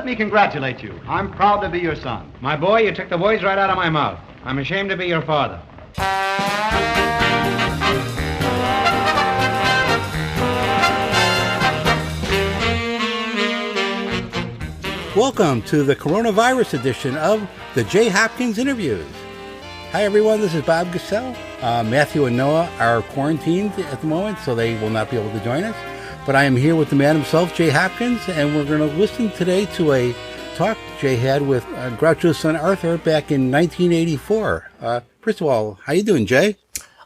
let me congratulate you. I'm proud to be your son. My boy, you took the words right out of my mouth. I'm ashamed to be your father. Welcome to the coronavirus edition of the J. Hopkins Interviews. Hi everyone, this is Bob Gassell. Matthew and Noah are quarantined at the moment, so they will not be able to join us. But I am here with the man himself, Jay Hopkins, and we're going to listen today to a talk Jay had with Groucho's son Arthur back in 1984. First of all, how you doing, Jay?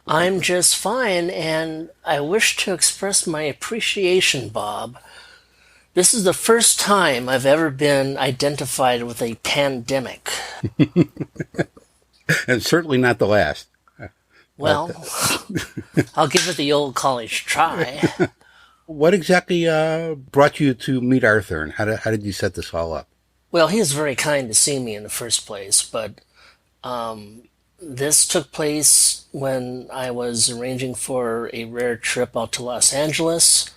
I'm just fine, and I wish to express my appreciation, Bob. This is the first time I've ever been identified with a pandemic. And certainly not the last. Well, I'll give it the old college try. What exactly brought you to meet Arthur, and how did you set this all up? Well, he was very kind to see me in the first place, but this took place when I was arranging for a rare trip out to Los Angeles,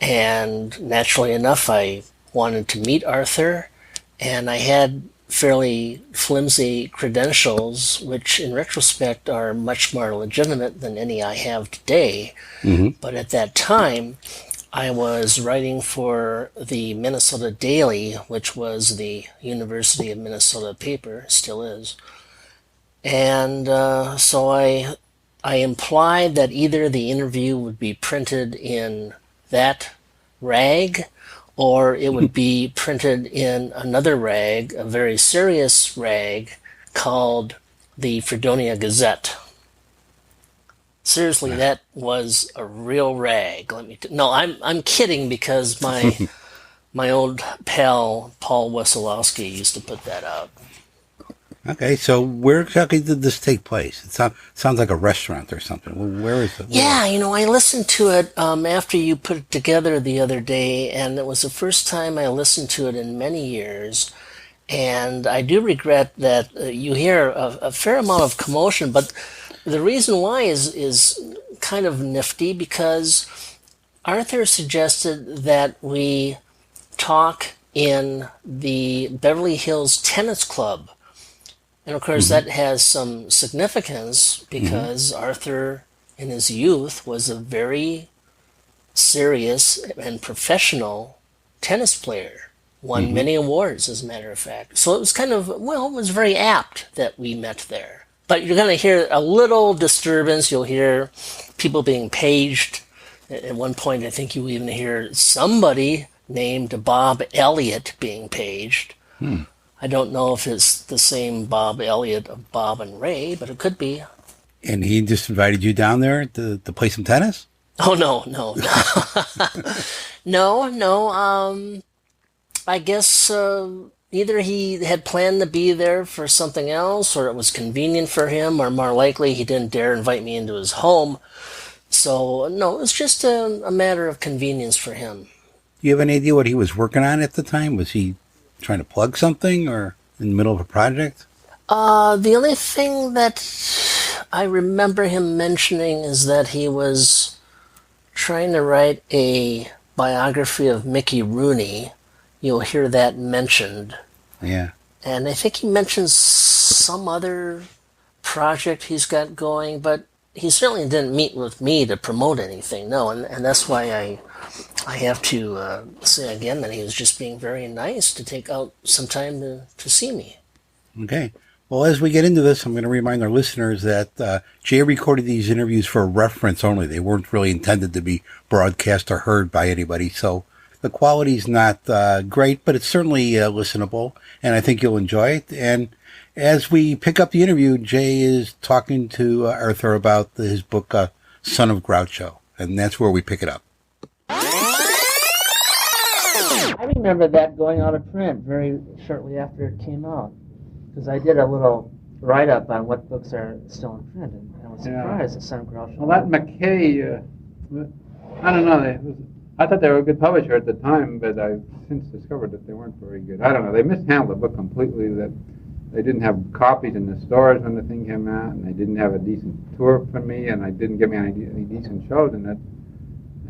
and naturally enough, I wanted to meet Arthur, and I had fairly flimsy credentials, which in retrospect are much more legitimate than any I have today. Mm-hmm. But at that time, I was writing for the Minnesota Daily, which was the University of Minnesota paper, still is. And so I implied that either the interview would be printed in that rag, or it would be printed in another rag, a very serious rag, called the Fredonia Gazette. Seriously, that was a real rag. No, I'm kidding, because my old pal Paul Wesolowski used to put that out. Okay, so where exactly did this take place? It sounds like a restaurant or something. Where is it? Yeah, I listened to it after you put it together the other day, and it was the first time I listened to it in many years. And I do regret that you hear a fair amount of commotion, but the reason why is kind of nifty, because Arthur suggested that we talk in the Beverly Hills Tennis Club. And of course, that has some significance, because Arthur, in his youth, was a very serious and professional tennis player. Won many awards, as a matter of fact. So it was it was very apt that we met there. But you're going to hear a little disturbance. You'll hear people being paged. At one point, I think you even hear somebody named Bob Elliott being paged. I don't know if it's the same Bob Elliott of Bob and Ray, but it could be. And he just invited you down there to play some tennis? Oh, no. No. I guess either he had planned to be there for something else, or it was convenient for him, or more likely he didn't dare invite me into his home. So, no, it was just a matter of convenience for him. Do you have any idea what he was working on at the time? Was he trying to plug something, or in the middle of a project? The only thing that I remember him mentioning is that he was trying to write a biography of Mickey Rooney. You'll hear that mentioned. Yeah. And I think he mentions some other project he's got going, but he certainly didn't meet with me to promote anything, no, and that's why I have to say again that he was just being very nice to take out some time to see me. Okay. Well, as we get into this, I'm going to remind our listeners that Jay recorded these interviews for reference only. They weren't really intended to be broadcast or heard by anybody, so the quality's not great, but it's certainly listenable, and I think you'll enjoy it. And as we pick up the interview, Jay is talking to Arthur about his book, Son of Groucho, and that's where we pick it up. I remember that going out of print very shortly after it came out, because I did a little write-up on what books are still in print, and I was surprised that Son of Groucho. Well, that McKay, I don't know, I thought they were a good publisher at the time, but I've since discovered that they weren't very good. I don't know, they mishandled the book completely, that they didn't have copies in the stores when the thing came out, and they didn't have a decent tour for me, and they didn't give me any decent shows in it.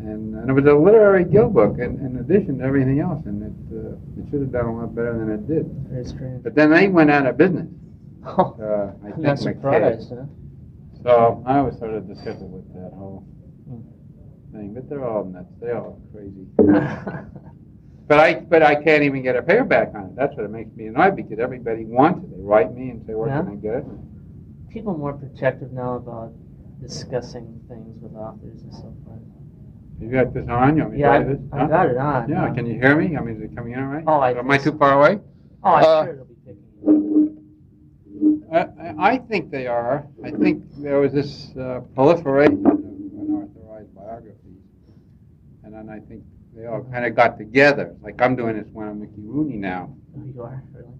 And it was a literary guild book in addition to everything else, and it should have done a lot better than it did. Very strange. But then they went out of business. Oh, I I'm think not surprised, huh? So I was sort of disgusted with that whole thing. But they're all nuts. They're all crazy. But I can't even get a paperback on it. That's what it makes me annoyed, because everybody wants it. They write me and say, where can I get it? People are more protective now about discussing things with authors and so forth. You got this on? You want me to Yeah, try this? I got it on. Yeah, can you hear me? I mean, is it coming in all right? Oh, Am I too far away? Oh, I'm sure it'll be picking up. I think they are. I think there was this proliferation of unauthorized biographies. And then I think they all kind of got together. Like I'm doing this one on Mickey Rooney now. Oh, you are? Really?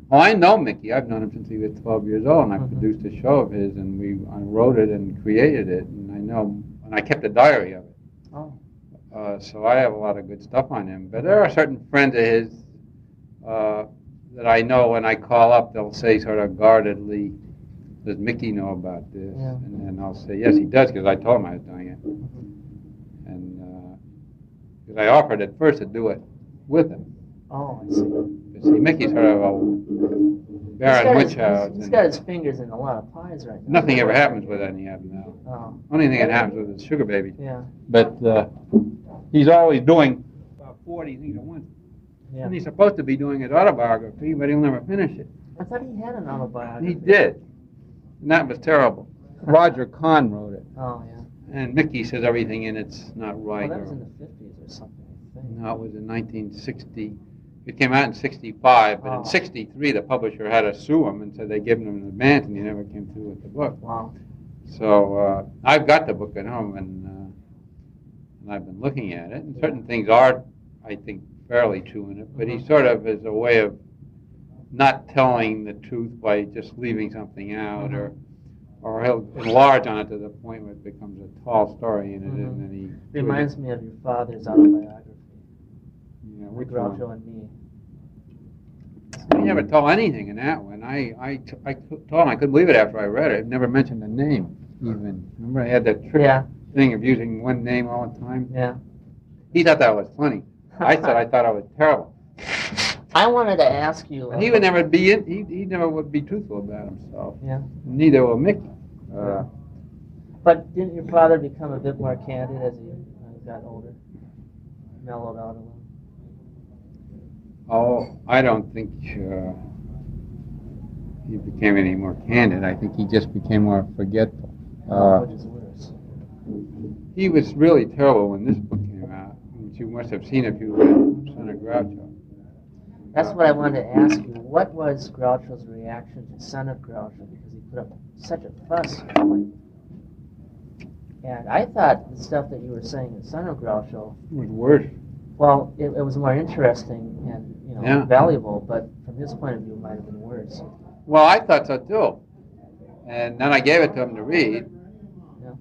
Well, I know Mickey. I've known him since he was 12 years old, and I produced a show of his, and I wrote it and created it, and I kept a diary of it. Oh. So I have a lot of good stuff on him. But there are certain friends of his that I know when I call up, they'll say sort of guardedly, does Mickey know about this? Yeah. And then I'll say, yes, he does, because I told him I was doing it. And because I offered at first to do it with him. Oh, I see. But see, Mickey's sort of a barren witch house. He's got his fingers in a lot of pies right now. Nothing ever happens with any of them now. Oh. Only thing that happens with is Sugar Baby. Yeah. But he's always doing about 40 things at once. Yeah. And he's supposed to be doing his autobiography, but he'll never finish it. I thought he had an autobiography. He did. And that was terrible. Roger Kahn wrote it. Oh, yeah. And Mickey says everything in it's not right. Well, that was in the 50s or something, I think. No, it was in 1960. It came out in 65, but in 63 the publisher had to sue him and said they gave him an advance and he never came through with the book. Wow. So I've got the book at home and I've been looking at it. And certain things are, I think, fairly true in it, but he sort of is a way of not telling the truth by just leaving something out, or he'll enlarge on it to the point where it becomes a tall story in it, and then he reminds me of your father's autobiography. Yeah, which Groucho one? and me. He never told anything in that one. I told him I couldn't believe it after I read it. It never mentioned a name even. Remember I had that trick thing of using one name all the time? Yeah. He thought that was funny. I thought I was terrible. I wanted to ask you. He would never be he never would be truthful about himself. Yeah. Neither will Mickey. But didn't your father become a bit more candid as he got older? Mellowed out a little? Oh, I don't think he became any more candid. I think he just became more forgetful. Which is worse. He was really terrible when this book came out, which you must have seen if you read Son of Groucho. That's what I wanted to ask you. What was Groucho's reaction to Son of Groucho? Because he put up such a fuss. And I thought the stuff that you were saying in Son of Groucho was worse. Well, it was more interesting and valuable, but from his point of view, it might have been worse. Well, I thought so too. And then I gave it to him to read. Yeah.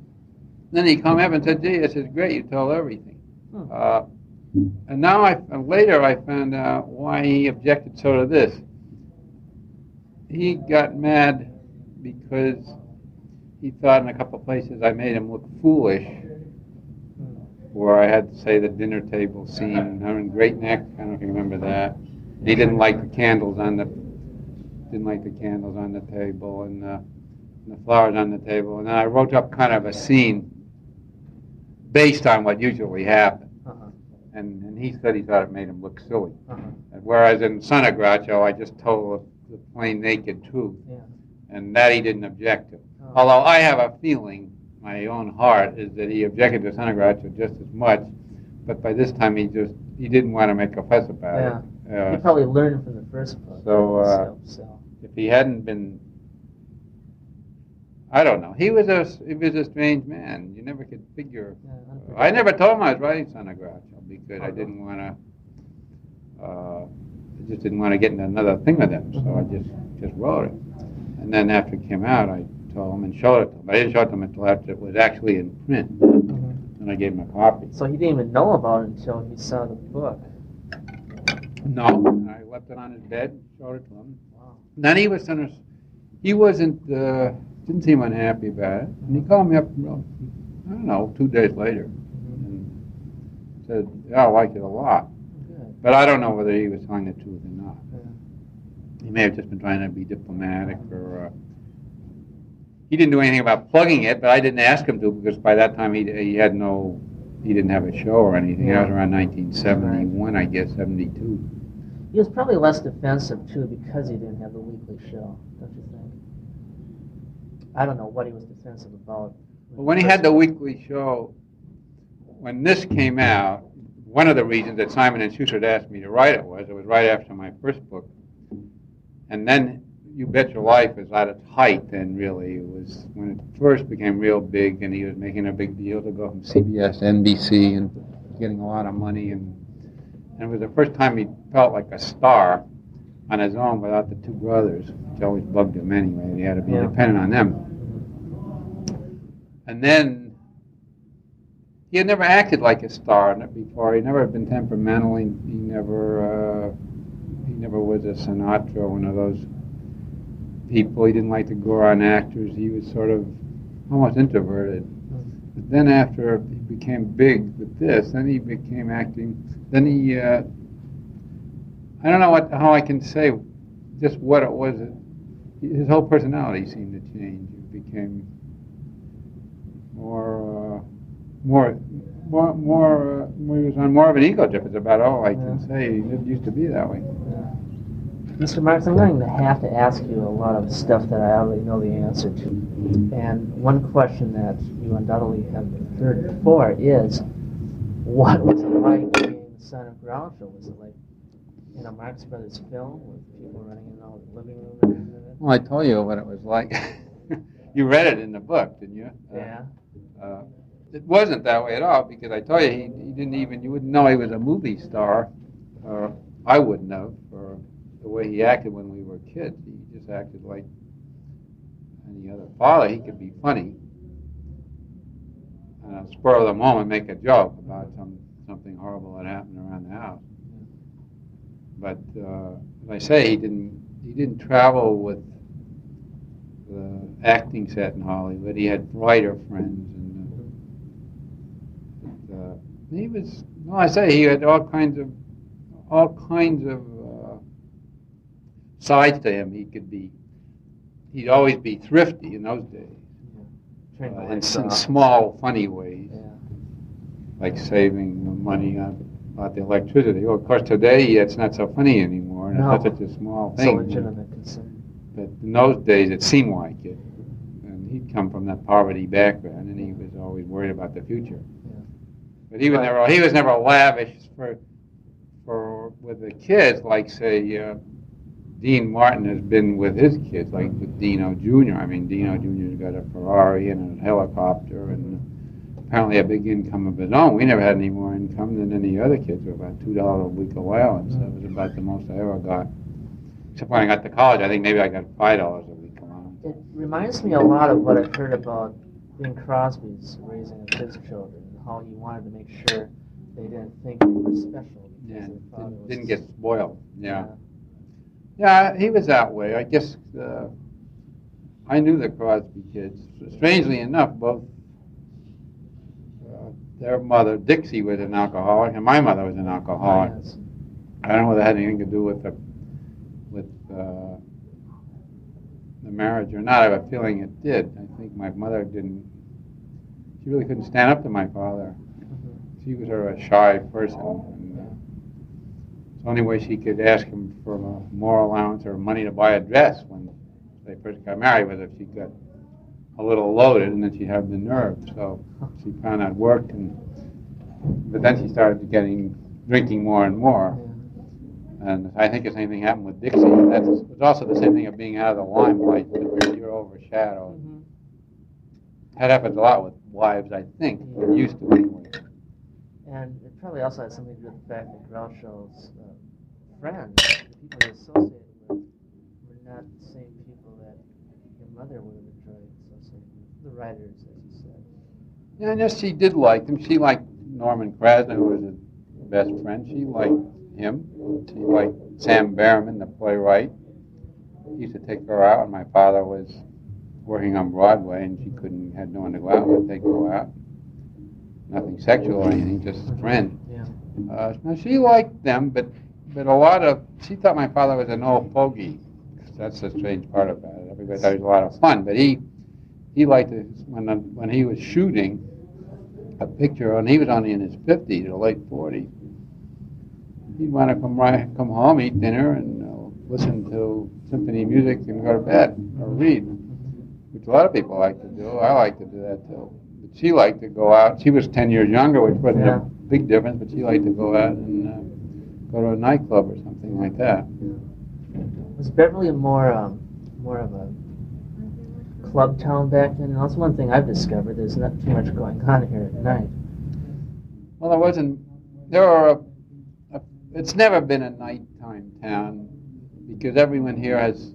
Then he came up and said, "Gee, this is great. You told everything." And now later I found out why he objected so to this. He got mad because he thought in a couple of places I made him look foolish, where I had to say the dinner table scene. I'm in Great Neck. I don't know if you remember that. He didn't like the candles on the table and the flowers on the table. And then I wrote up kind of a scene based on what usually happened. And he said he thought it made him look silly. Whereas in Son of Groucho, I just told the plain naked truth. Yeah. And that he didn't object to. Although I have a feeling, my own heart, is that he objected to Son of Groucho just as much, but by this time he didn't want to make a fuss about it. He probably learned from the first book. So if he hadn't been, I don't know. He was a strange man. You never could figure. I never told him I was writing Son of Groucho because I didn't want to. I just didn't want to get into another thing with him, so I just wrote it. And then after it came out, I told him and showed it to him. I didn't show it to him until after it was actually in print, and I gave him a copy. So he didn't even know about it until he saw the book. No, I left it on his bed, and showed it to him. Wow. And then he wasn't, didn't seem unhappy about it. And he called me up, I don't know, 2 days later. And said, yeah, I liked it a lot. Good. But I don't know whether he was telling the truth or not. Yeah. He may have just been trying to be diplomatic, or he didn't do anything about plugging it, but I didn't ask him to, because by that time he didn't have a show or anything. That was around 1971, I guess, 72. He was probably less defensive, too, because he didn't have the weekly show, don't you think? I don't know what he was defensive about. Well, when he had the weekly show, when this came out, one of the reasons that Simon & Schuster had asked me to write it was right after my first book. And then You Bet Your Life was at its height then, really. It was when it first became real big, and he was making a big deal to go from CBS to NBC and getting a lot of money. And it was the first time he felt like a star on his own without the two brothers, which always bugged him anyway. He had to be dependent on them. And then he had never acted like a star before. He never had been temperamental. He never was a Sinatra or one of those people. He didn't like to go around actors. He was sort of almost introverted. But then after he became big with this, then he became acting. Then he, I don't know how I can say just what it was. His whole personality seemed to change. He became he was on more of an ego trip. It's about all I can say. He didn't used to be that way. Mr. Marx, I'm going to have to ask you a lot of stuff that I already know the answer to. And one question that you undoubtedly have heard before is, what was it like being the son of Groucho? Was it like in a Marx Brothers film with people running in all the living room? And well, I told you what it was like. You read it in the book, didn't you? Yeah. It wasn't that way at all, because I told you, he didn't even, you wouldn't know he was a movie star, or I wouldn't have, or the way he acted when we were kids. He just acted like any other father. He could be funny, and on the spur of the moment make a joke about something horrible that happened around the house. But as I say, he didn't travel with the acting set in Hollywood. He had writer friends, and he was. Well, I say he had all kinds of sides to him. He'd always be thrifty in those days, in some small, funny ways, like saving money about the electricity. Well, of course, today it's not so funny anymore, and it's not such a small thing. So legitimate concern. But in those days, it seemed like it. And he'd come from that poverty background, and he was always worried about the future. But he was never lavish with the kids, like, say, Dean Martin has been with his kids, like with Dino Jr. I mean, Dino Jr.'s got a Ferrari and a helicopter and apparently a big income of his own. We never had any more income than any other kids. We were about $2 a week allowance. That was about the most I ever got. Except when I got to college, I think maybe I got $5 a week allowance. It reminds me a lot of what I've heard about Bing Crosby's raising of his children, how he wanted to make sure they didn't think they were special. Yeah, didn't get spoiled. Yeah, he was that way. I guess I knew the Crosby kids. Strangely enough, both their mother, Dixie, was an alcoholic, and my mother was an alcoholic. Yes. I don't know whether that had anything to do with the marriage or not. I have a feeling it did. I think my mother didn't. She really couldn't stand up to my father. She was a shy person. And, the only way she could ask him for more allowance or money to buy a dress when they first got married was if she got a little loaded, and then she'd have the nerve. So she found that worked, but then she started drinking more and more. And I think the same thing happened with Dixie. It was also the same thing of being out of the limelight, that you're overshadowed. That happens a lot with wives, I think. They're used to it anyway. And it probably also had something to do with the fact that Groucho's friends, the people he associated with, were not the same people that your mother would have enjoyed associating with. The writers, as you said. Yeah, and yes, she did like them. She liked Norman Krasner, who was her best friend. She liked him. She liked Sam Behrman, the playwright. He used to take her out, and my father was working on Broadway, and she had no one to go out with. They'd go out. nothing sexual or anything, just a friend. Yeah. Now she liked them, but she thought my father was an old fogey. That's the strange part about it. Everybody thought he was a lot of fun, but he liked it when he was shooting a picture, and he was only in his 50s or late 40s. He'd want to come home, eat dinner, and listen to symphony music and go to bed or read, which a lot of people like to do. I like to do that too. But she liked to go out. She was 10 years younger, which wasn't a big difference, but she liked to go out and go to a nightclub or something like that. Was Beverly more of a club town back then? And that's one thing I've discovered. There's not too much going on here at night. Well, there wasn't. It's never been a nighttime town because everyone here has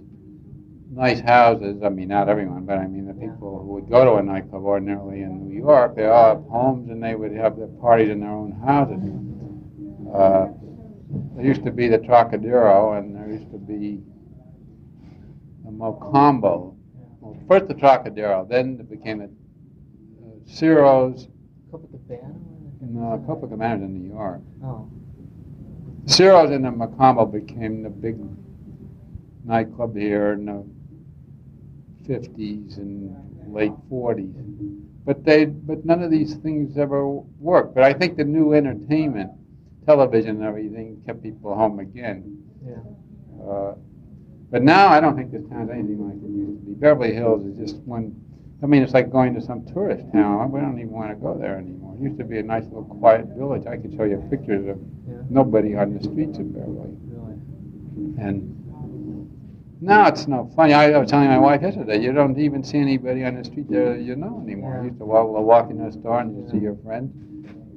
nice houses. I mean, not everyone, but I mean the people who would go to a nightclub ordinarily in New York, they all have homes and they would have their parties in their own houses. There used to be the Trocadero and there used to be the Mocambo. Well, first the Trocadero, then it became a Ciro's. Copacabana? No, Copacabana's in New York. Oh. Ciro's and the Mocambo became the big nightclub here in the 50s and late 40s. But none of these things ever worked. But I think the new entertainment, television and everything, kept people home again. Yeah. But now I don't think this town's anything like it used to be. Beverly Hills is just one. I mean, it's like going to some tourist town. We don't even want to go there anymore. It used to be a nice little quiet village. I could show you pictures of nobody on the streets of Beverly. Really? And now it's no funny. I was telling my wife yesterday, you don't even see anybody on the street there you know anymore. You used to walk in the store and you see your friend,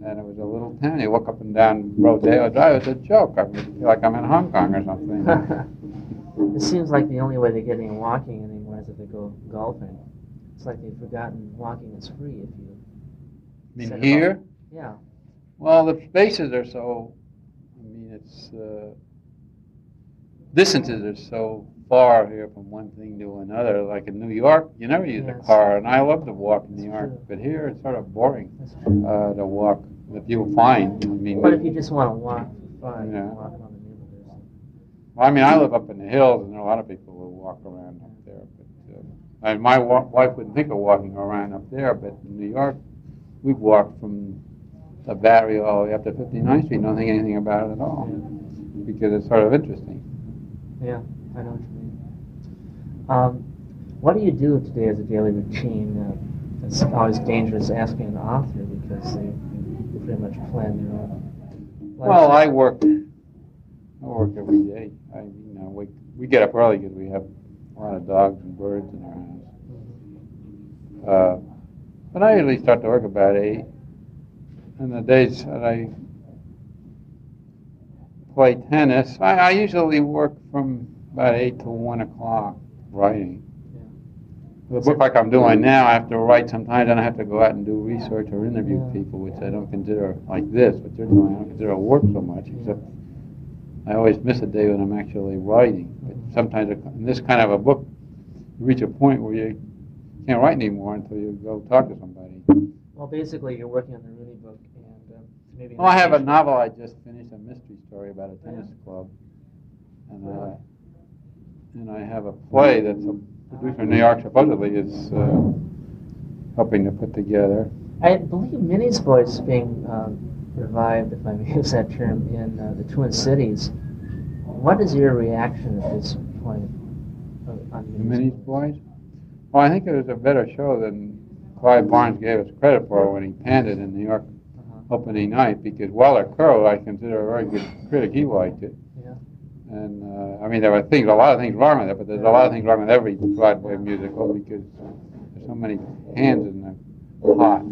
and it was a little town. You walk up and down Rodeo Drive. It's a joke. I feel like I'm in Hong Kong or something. It seems like the only way to get any walking anymore is if they go golfing. It's like they've forgotten walking is free if you... I mean, here? Yeah. Well, the spaces are so... I mean, it's... distances are so far here from one thing to another. Like in New York, you never use a car, and I love to walk in New York, but here it's sort of boring to walk. If you find, I mean... But if you just want to walk for fun, Yeah. walk around the neighborhood. Well, I mean, I live up in the hills, and there are a lot of people who walk around up there. But my wife wouldn't think of walking around up there, but in New York, we've walked from the Battery all the way up to 59th Street. Don't think anything about it at all, because it's sort of interesting. Yeah, I know what you mean. What do you do today as a daily routine? It's always dangerous asking an author because they pretty much plan their own life. Well, I work every day. We get up early because we have a lot of dogs and birds in our house. But I usually start to work about 8. And the days that I play tennis, I usually work from about 8 to 1 o'clock writing. The book like I'm doing now, I have to write sometimes, and I have to go out and do research or interview people, which I don't consider like this, what you're doing. I don't consider work so much, except I always miss a day when I'm actually writing. But sometimes in this kind of a book, you reach a point where you can't write anymore until you go talk to somebody. Well, basically, you're working on the Rooney book, and maybe... Well, I have a novel I just finished, a mystery story about a tennis club. And I have a play that's a producer in New York supposedly is helping to put together. I believe Minnie's voice is being revived, if I may use that term, in the Twin Cities. What is your reaction at this point on Minnie's voice? Well, I think it was a better show than Clive Barnes gave us credit for when he panned it in New York opening night, because Weller Crowe, I consider a very good critic, he liked it. And, I mean, there were a lot of things wrong with it, but there's a lot of things wrong with every Broadway musical because there's so many hands in the pot.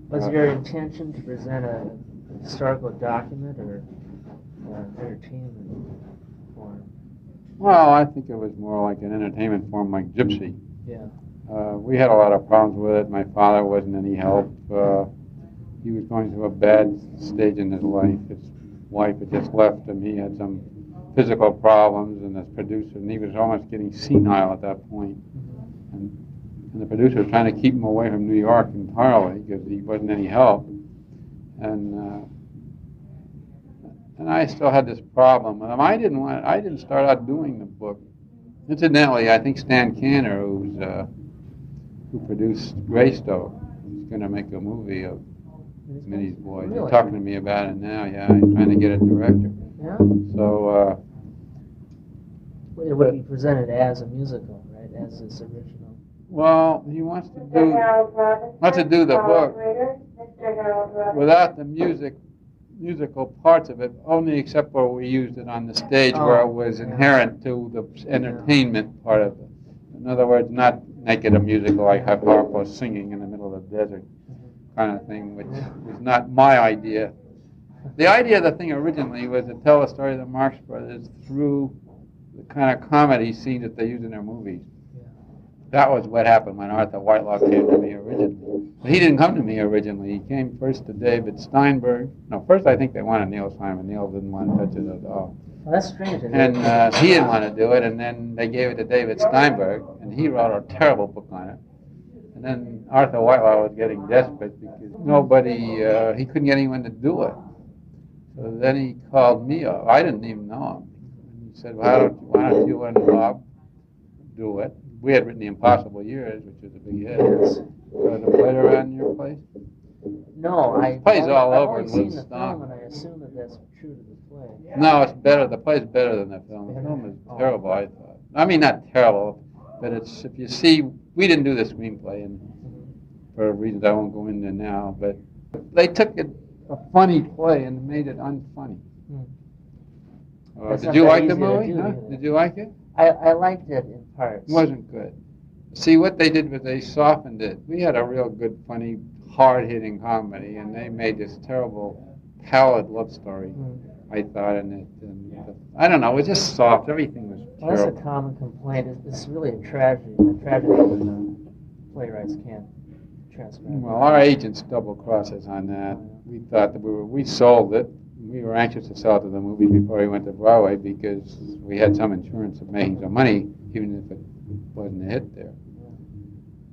Was your intention to present a historical document or entertainment form? Well, I think it was more like an entertainment form like Gypsy. Yeah. We had a lot of problems with it. My father wasn't any help. He was going through a bad stage in his life. His wife had just left him. He had some physical problems, and as producer, and he was almost getting senile at that point. And the producer was trying to keep him away from New York entirely because he wasn't any help. And I still had this problem. I didn't start out doing the book. Incidentally, I think Stan Kanner, who produced Greystoke, is going to make a movie of Minnie's Boys. Really? He's talking to me about it now. Yeah, he's trying to get a director. Yeah? So It would be presented as a musical, right? As this original. well, he wants to do the book without the musical parts of it, only except where we used it on the stage where it was inherent to the entertainment part of it. In other words, not make it a musical like have Harpo singing in the middle of the desert kind of thing, which was not my idea. The idea of the thing originally was to tell the story of the Marx Brothers through the kind of comedy scenes that they use in their movies. That was what happened when Arthur Whitelaw came to me originally. But he didn't come to me originally. He came first to David Steinberg. No, first I think they wanted Neil Simon. Neil didn't want to touch it at all. Well, that's strange. And he didn't want to do it, and then they gave it to David Steinberg, and he wrote a terrible book on it. And then Arthur Whitelaw was getting desperate because he couldn't get anyone to do it. So then he called me up. I didn't even know him. And he said, well, why don't you and Bob do it? We had written The Impossible Years, which was a big hit. The play around your place? No, The play's all I've over only in seen the Woodstock. film, and I assume that that's true to the play. No, it's better. The play's better than the film. The film is terrible, I thought. I mean, not terrible, but it's, if you see, we didn't do the screenplay, and for reasons I won't go into now, but they took a funny play and made it unfunny. Did you like the movie? Huh? Did you like it? I liked it in parts. It wasn't good. See, what they did was they softened it. We had a real good, funny, hard-hitting comedy, and they made this terrible, pallid love story, I thought, and I don't know, it was just soft. Everything was Well, that's terrible. a common complaint. It's really a tragedy when playwrights can't transcribe. Well, our agents double-crossed us on that. We thought that we sold it. We were anxious to sell it to the movies before we went to Broadway because we had some insurance of making some money, even if it wasn't a hit there.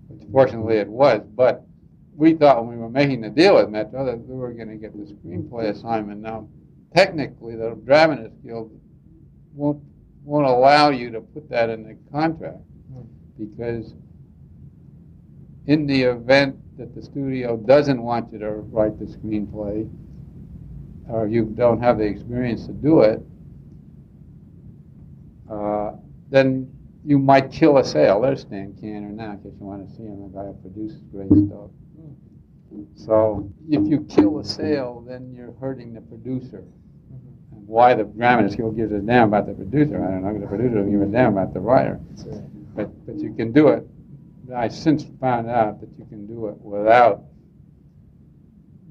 Which fortunately it was, but we thought when we were making the deal with Metro that we were going to get the screenplay assignment. Now, technically, the Dramatists Guild won't allow you to put that in the contract because in the event that the studio doesn't want you to write the screenplay, or you don't have the experience to do it, then you might kill a sale. There's Stan Kanner now, in case you want to see him, the guy who produces Greystoke. So if you kill a sale, then you're hurting the producer. And why the Dramatists Guild gives a damn about the producer, I don't know, the producer doesn't give a damn about the writer. But you can do it. I since found out that you can do it without,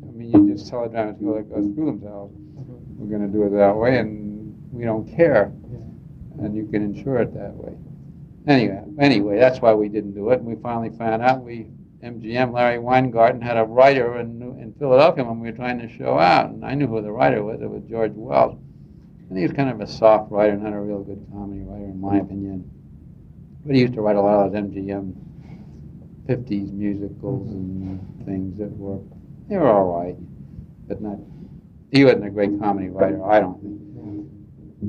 I mean, you just tell the Dramatists Guild to go screw themselves. We're going to do it that way, and we don't care. And you can insure it that way. Anyway, that's why we didn't do it. And we finally found out MGM, Larry Weingarten, had a writer in Philadelphia when we were trying to show out. And I knew who the writer was. It was George Wells. And he was kind of a soft writer, not a real good comedy writer, in my opinion. But he used to write a lot of those MGM 50s musicals and things that were all right, but not. He wasn't a great comedy writer, I don't think.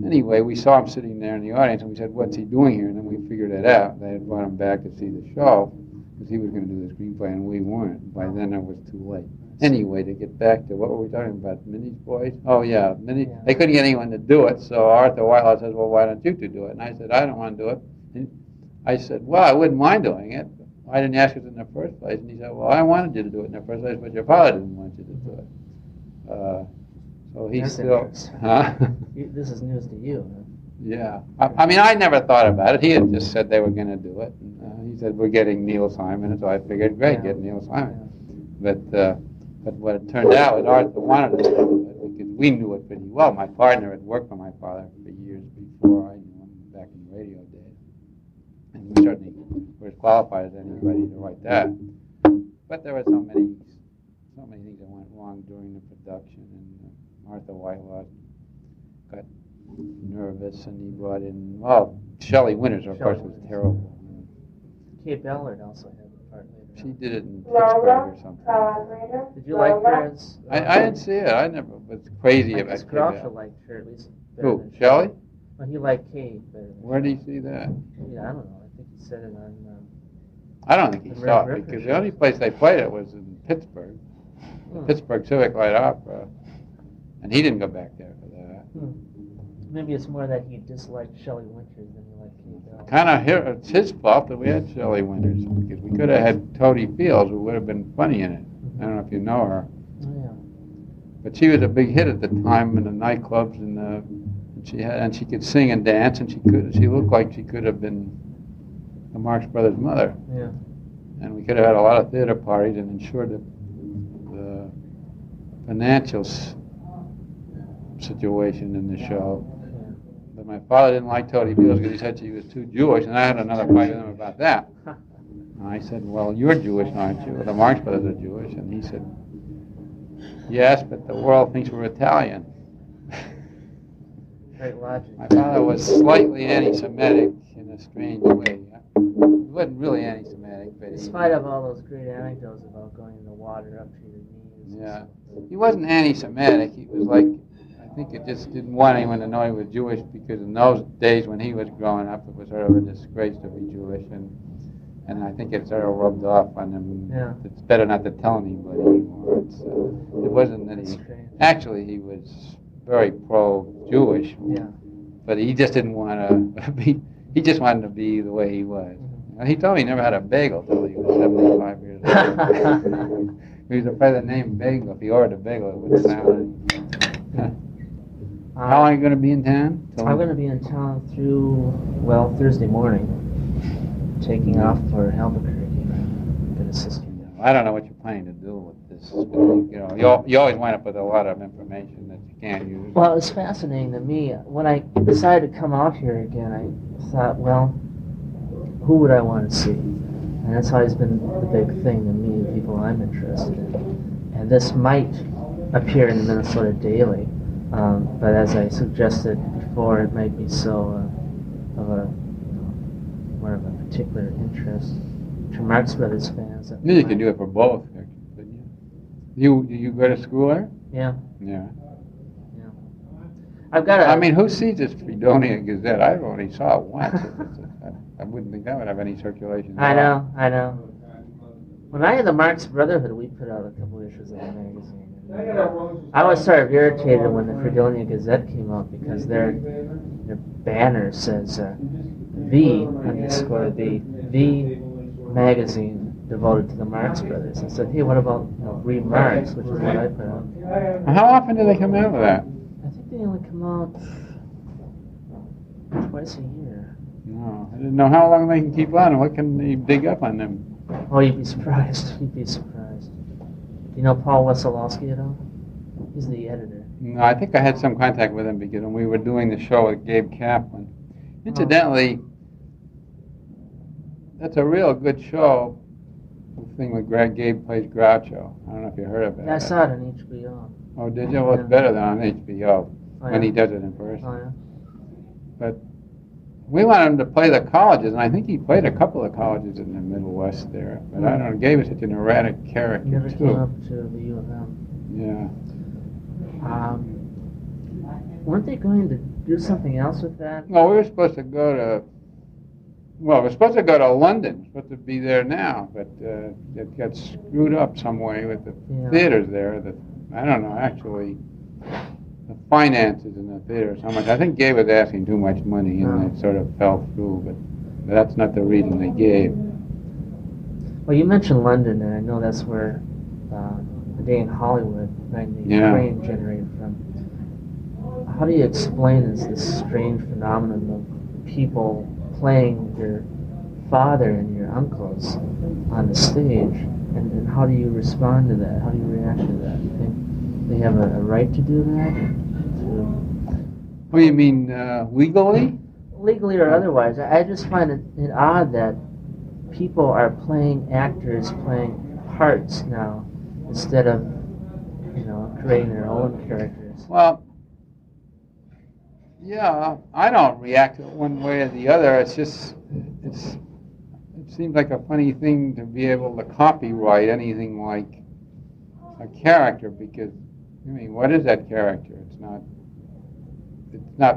Anyway, we saw him sitting there in the audience, and we said, "What's he doing here?" And then we figured it out. They had brought him back to see the show because he was going to do the screenplay, and we weren't. By then, it was too late. Anyway, to get back to what were we talking about? Minnie's Boys? Oh yeah, Minnie. They couldn't get anyone to do it, so Arthur Whitelaw says, "Well, why don't you two do it?" And I said, "I don't want to do it." And I said, "Well, I wouldn't mind doing it. Why didn't you ask us in the first place?" And he said, "Well, I wanted you to do it in the first place, but your father didn't want you to do it." So he's still, huh? This is news to you, huh? Yeah. I mean, I never thought about it. He had just said they were going to do it. And, he said, "We're getting Neil Simon," and so I figured, great, get Neil Simon. But what it turned out was Arthur wanted us to do it because we knew it pretty well. My partner had worked for my father for years before I knew him back in the radio days. And we certainly were as qualified as anybody to write that. But there were so many things that went wrong during the production, and Arthur Whitelaw got nervous, and he brought in, Shelley Winters, of course, was terrible. Kate Ballard also had a part later. She did it in Pittsburgh or something. Did you like her as... I didn't see it. I never was crazy I about guess Kate Groucho Bell. liked her at least better Who, than Shelley? Well, he liked Kate better than Where did he see that? Yeah, I don't know. I think he said it on... I don't think he The saw Red it Ripper because shows. the only place they played it was in Pittsburgh, the Pittsburgh Civic Light Opera, and he didn't go back there for that. Maybe it's more that he disliked Shelley Winters than he liked Kate Bell. Kind of, it's his fault that we had Shelley Winters because we could have had Toadie Fields, who would have been funny in it. I don't know if you know her, Oh, yeah. but she was a big hit at the time in the nightclubs, and she could sing and dance, and she looked like she could have been the Marx Brothers' mother. Yeah. And we could have had a lot of theater parties and ensured that the financial situation in the show. But my father didn't like Toadie Fields because he said she was too Jewish, and I had another fight with him about that. And I said, well, you're Jewish, aren't you? The Marx Brothers are Jewish. And he said, yes, but the world thinks we're Italian. Great logic. My father was slightly anti-Semitic in a strange way. He wasn't really anti-Semitic, but In spite of all those great anecdotes about going in the water up to your knees. yeah, he wasn't anti-Semitic. He was like, I think he just didn't want anyone to know he was Jewish because in those days when he was growing up, it was sort of a disgrace to be Jewish, and I think it sort of rubbed off on him. Yeah. It's better not to tell anybody anymore. It wasn't that That's he. strange. Actually, he was very pro-Jewish, Yeah. but he just didn't want to be. He just wanted to be the way he was. He told me he never had a bagel till he was 75 years old. He was afraid of the name bagel. If he ordered a bagel, it would sound. How long are you going to be in town? I'm going to be in town through, well, Thursday morning, taking off for Albuquerque. I'm going to assist you there. I don't know what you're planning to do with this. But, you always wind up with a lot of information that you can't use. Well, it's fascinating to me. When I decided to come out here again, I thought, well, who would I want to see? And that's always been the big thing to me, the people I'm interested in. And this might appear in the Minnesota Daily, but as I suggested before, it might be so of a more of a particular interest to Marx Brothers fans. You could do it for both, couldn't you? Do you go to school there? Yeah. Yeah. I've got a... I mean, who sees this Fredonia Gazette? I only saw it once. I wouldn't think that would have any circulation. I know. When I had the Marx Brotherhood, we put out a couple issues of the magazine. I was sort of irritated when the Fredonia Gazette came out because their banner says the magazine devoted to the Marx Brothers. I said, hey, what about Read Marx, which is what I put out. How often do they come out with that? I think they only come out twice a year. No, I didn't know how long they can keep on and what can they dig up on them. Oh, you'd be surprised. You'd be surprised. Do you know Paul Wesolowski at all? He's the editor. No, I think I had some contact with him because when we were doing the show with Gabe Kaplan. Incidentally, that's a real good show. The thing with Gabe plays Groucho. I don't know if you heard of it. Yeah, I saw it on HBO. Oh, did you? Well, it's better than on HBO when he does it in person. Oh, yeah. But we wanted him to play the colleges, and I think he played a couple of colleges in the Middle West there. But I don't know, Gabe is such an erratic character, Never too. came up to the U of M. Yeah. Weren't they going to do something else with that? No, we were supposed to go to... Well, we're supposed to go to London. We're supposed to be there now, but it got screwed up some way with the theaters there. I don't know, actually, the finances in the theaters, how much. I think Gabe was asking too much money, and it sort of fell through, but that's not the reason they gave. Well, you mentioned London, and I know that's where A Day in Hollywood, right, the train generated from. How do you explain this strange phenomenon of people playing your father and your uncles on the stage, and how do you respond to that? How do you react to that? You think they have a right to do that? What do you mean, legally? Legally or otherwise. I just find it odd that people are playing actors playing parts now instead of, creating their own characters. Well, yeah, I don't react to it one way or the other. It's it seems like a funny thing to be able to copyright anything like a character, because, I mean, what is that character? It's not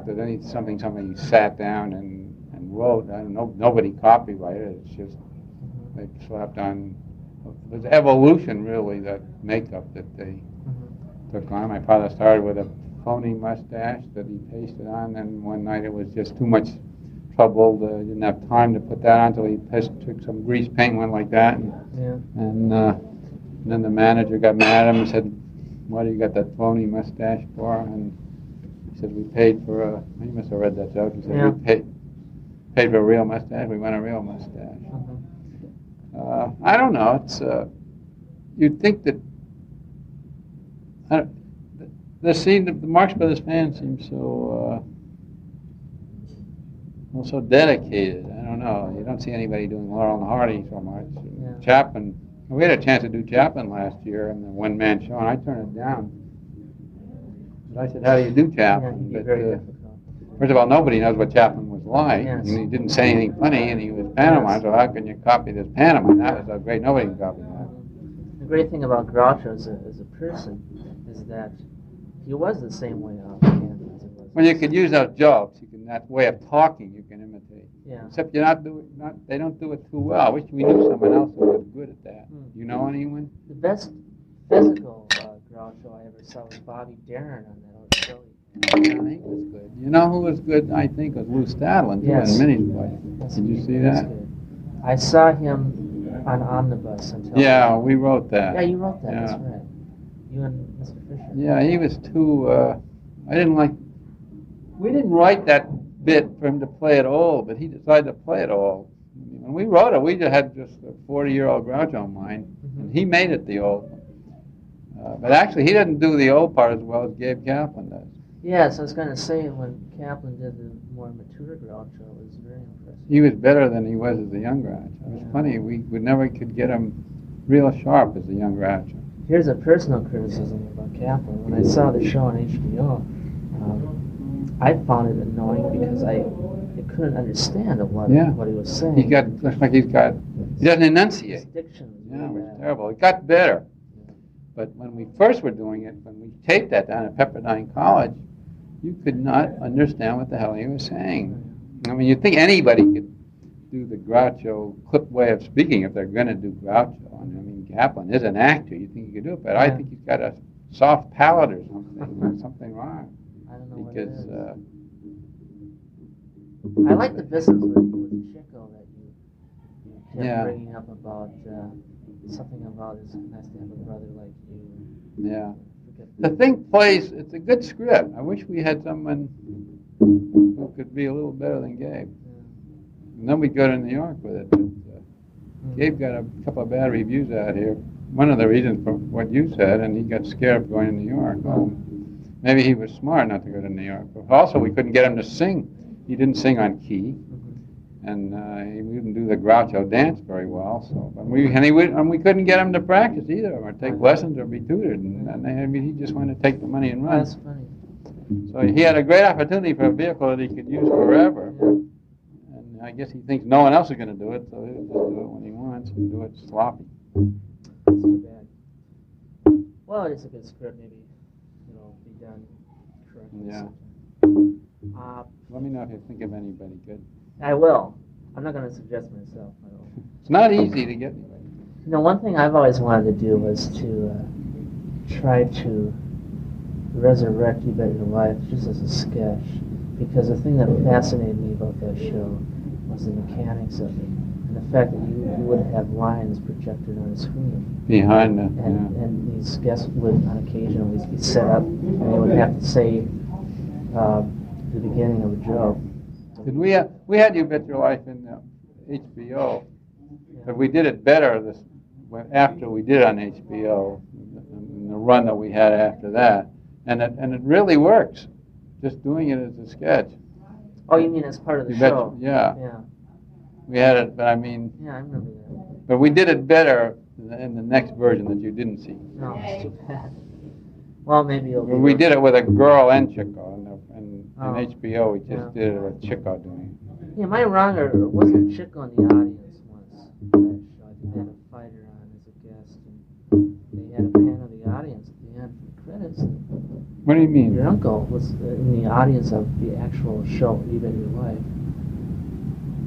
that something somebody sat down and wrote. I don't know, nobody copyrighted it. It's just they slapped on. It was evolution, really, that makeup that they took on. My father started with a phony mustache that he pasted on, and one night it was just too much trouble. He didn't have time to put that on, so he took some grease paint, went like that, and then the manager got mad at him and said, "Why do you got that phony mustache for?" And he said, "We paid for a." He must have read that joke. He said, "We paid for a real mustache. We want a real mustache." I don't know. It's you'd think that the Marx Brothers fans seem so so dedicated. I don't know. You don't see anybody doing Laurel and Hardy so much. Yeah. Chaplin. We had a chance to do Chaplin last year in the one-man show, and I turned it down. But I said, "How do you do Chaplin?" Yeah, very difficult. First of all, nobody knows what Chaplin was like. Yes. I mean, he didn't say anything funny, and he was pantomime, so how can you copy this pantomime? That was so great. Nobody can copy that. The great thing about Groucho as a person is that he was the same way off camera as it was. Well, you could use those jokes. That way of talking you can imitate. Yeah. Except they don't do it too well. I wish we knew someone else who was good at that. You know anyone? The best physical Groucho I ever saw was Bobby Darin on that old show. Yeah, he was good. You know who was good, I think, was Lou Stadlin, too, Yes. in Minnie's play. Yes, Did you see he was that? good. I saw him on Omnibus until... Yeah, we wrote that. Yeah, you wrote that, Yeah. that's right. You and Mr. Fisher. Yeah, he was too, I didn't like... We didn't write that bit for him to play it all, but he decided to play it all. When we wrote it, we just had a 40-year-old Groucho in mind, and he made it the old one. But actually, he didn't do the old part as well as Gabe Kaplan does. Yes, I was going to say, when Kaplan did the more mature Groucho, it was very impressive. He was better than he was as a young Groucho. It was funny, we never could get him real sharp as a young Groucho. Here's a personal criticism about Kaplan. When I saw the show on HBO, I found it annoying because I couldn't understand what he was saying. He doesn't enunciate. His diction was Yeah, it was bad. terrible. It got better. But when we first were doing it, when we taped that down at Pepperdine College, you could not understand what the hell he was saying. I mean, you'd think anybody could do the Groucho clipped way of speaking if they're going to do Groucho. And I mean, Kaplan is an actor. You'd think he could do it, but I think he's got a soft palate or something. There's something wrong. I don't know Because, what it is. I like the business with Chico that you kept bringing up about something about it's nice to have a brother like you. Yeah. The thing plays, it's a good script. I wish we had someone who could be a little better than Gabe. And then we'd go to New York with it. But, Gabe got a couple of bad reviews out here. One of the reasons for what you said, and he got scared of going to New York. Maybe he was smart not to go to New York. But also, we couldn't get him to sing. He didn't sing on key. And he wouldn't do the Groucho dance very well. So, and we couldn't get him to practice either, or take lessons, or be tutored. And he just wanted to take the money and run. That's funny. So he had a great opportunity for a vehicle that he could use forever. And I guess he thinks no one else is going to do it, so he'll just do it when he wants and do it sloppy. That's too bad. Well, it's a good script. Maybe it'll be done correctly. Yeah. Let me know if you think of anybody good. I will. I'm not going to suggest myself. I don't. It's not easy to get anybody. You know, one thing I've always wanted to do was to try to resurrect You Bet Your Life just as a sketch, because the thing that fascinated me about that show was the mechanics of it, and the fact that you would have lines projected on a screen. Behind the... And these guests would, on occasion, always be set up, and they would have to say the beginning of a joke. We had You Bet Your Life in HBO, but we did it better after we did it on HBO, in the run that we had after that, and it really works. Just doing it as a sketch. Oh, you mean as part of the show? Yeah. We had it, but I mean. Yeah, I remember that. But we did it better in the next version that you didn't see. No, it's too bad. Well, maybe you'll. We did it with a girl and Chico, and in HBO we just did it with Chico doing it. Yeah, am I wrong, or wasn't Chico in the audience once? What do you mean? Your uncle was in the audience of the actual show, You Bet Your Life,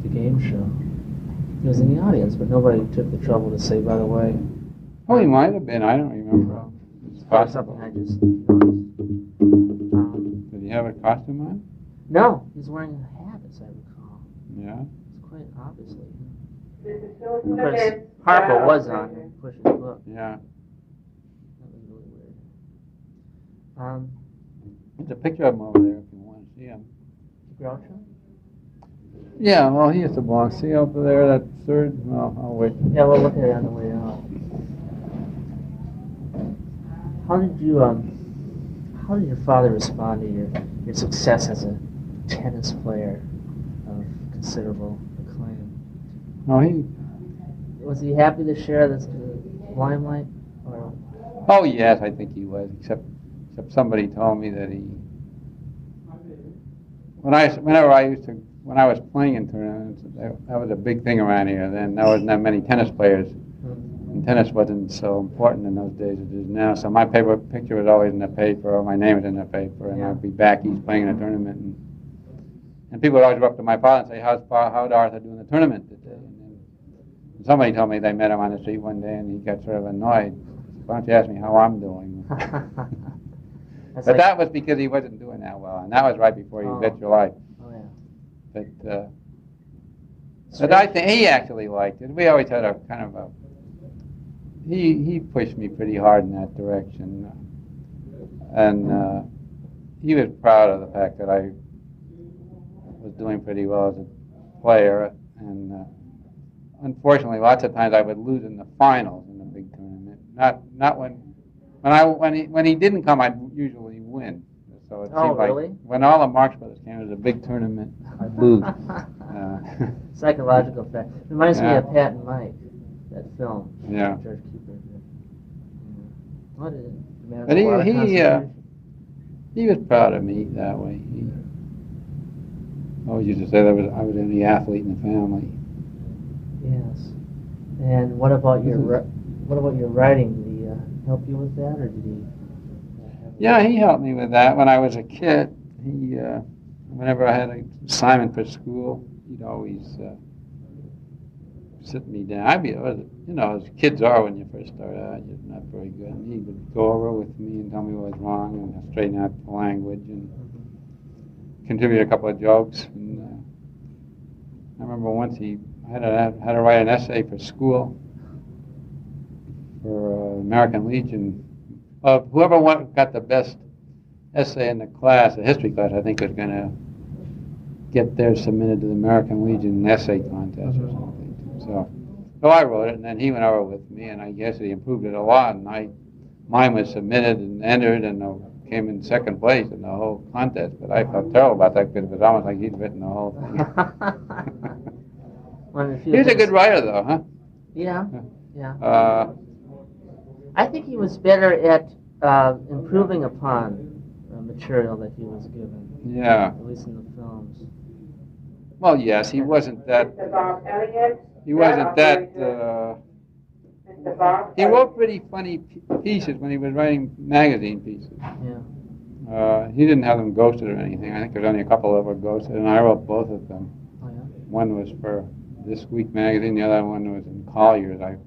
the game show. He was in the audience, but nobody took the trouble to say, by the way. Oh, he might have been. I don't remember. It's possible. Something I just noticed. Did he have a costume on? No, he's wearing a hat, as I recall. Yeah. It's quite obviously. Of course, Harper was on pushing the book. Yeah. That was really weird. There's a picture of him over there if you want to see him. Groucho? Yeah, well, he used to belong. See over there, that third? Well, I'll wait. Yeah, we'll look at it on the way out. How did your father respond to your success as a tennis player of considerable acclaim? Oh, he. Was he happy to share this limelight? Or? Oh, yes, I think he was. Except somebody told me that he. When I was playing in tournaments, that was a big thing around here. Then there wasn't that many tennis players, and tennis wasn't so important in those days as it is now. So my picture was always in the paper, or my name was in the paper, and I'd be back east playing in a tournament, and people would always go up to my father and say, "How'd Arthur do in the tournament today?" And somebody told me they met him on the street one day, and he got sort of annoyed. Why don't you ask me how I'm doing? But that was because he wasn't doing that well, and that was right before You Bet Your Life. Oh, yeah. But I think he actually liked it. We always had a kind of a. He pushed me pretty hard in that direction, and he was proud of the fact that I was doing pretty well as a player. And unfortunately, lots of times I would lose in the finals in the big tournament. Not when he didn't come, I'd usually win. So it seemed like really? When all the Marx Brothers came, it was a big tournament. I'd lose. Psychological fact. Reminds me of Pat and Mike, that film. Yeah. George Cooper did. What is it? But he was proud of me that way. He always used to say that I was the only athlete in the family. Yes. And what about your writing? Did he help you with that, or did he? Yeah, he helped me with that. When I was a kid, whenever I had an assignment for school, he'd always sit me down. As kids are when you first start out, you're not very good. And he would go over with me and tell me what was wrong and straighten out the language and contribute a couple of jokes. And I remember once I had to write an essay for school for American Legion. Whoever got the best essay in the class, the history class, I think was going to get theirs submitted to the American Legion essay contest or something. So I wrote it, and then he went over with me, and I guess he improved it a lot. And mine was submitted and entered, and came in second place in the whole contest. But I felt terrible about that because it was almost like he'd written the whole thing. He was a good writer, though, huh? Yeah. I think he was better at improving upon material that he was given. Yeah. At least in the films. Well, yes, he wasn't that. He wrote pretty funny pieces when he was writing magazine pieces. Yeah. He didn't have them ghosted or anything. I think there's only a couple that were ghosted, and I wrote both of them. Oh, yeah? One was for This Week magazine. The other one was in Collier's. I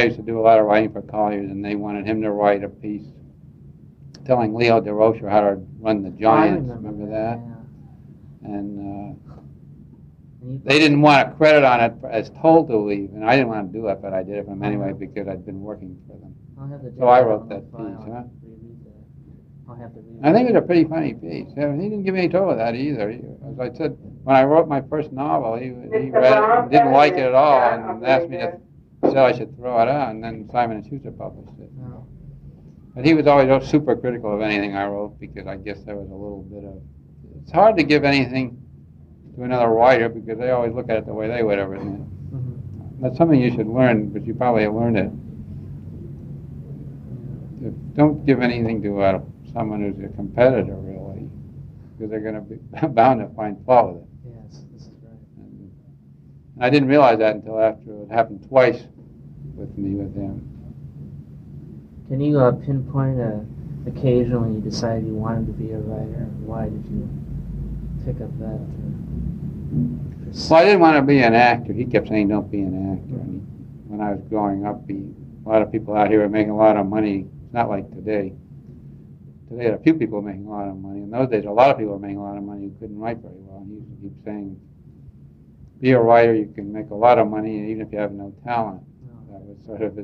used to do a lot of writing for Collier's, and they wanted him to write a piece telling Leo DeRocher how to run the Giants. Remember that? Yeah. And they didn't want a credit on it as told to leave, and I didn't want to do it, but I did it for them anyway because I'd been working for them. So I wrote that piece, huh? I'll have to read I think it was a pretty funny piece. He didn't give me any trouble with that either. As I said, when I wrote my first novel, he read it and didn't like it at all and asked me to, said I should throw it out, and then Simon & Schuster published it. Oh. But he was always super critical of anything I wrote because I guess there was a little bit of... It's hard to give anything to another writer because they always look at it the way they would have written it. Mm-hmm. That's something you should learn, but you probably have learned it. Don't give anything to someone who's a competitor, really, because they're going to be bound to find fault with it. Yes, this is right. And I didn't realize that until after it happened twice with him. Can you pinpoint occasionally you decided you wanted to be a writer? Why did you pick up that? Well, I didn't want to be an actor. He kept saying, don't be an actor. And when I was growing up, a lot of people out here were making a lot of money. It's not like today. Today, a few people are making a lot of money. In those days, a lot of people were making a lot of money who couldn't write very well. And he used to keep saying, be a writer, you can make a lot of money, even if you have no talent. That was sort of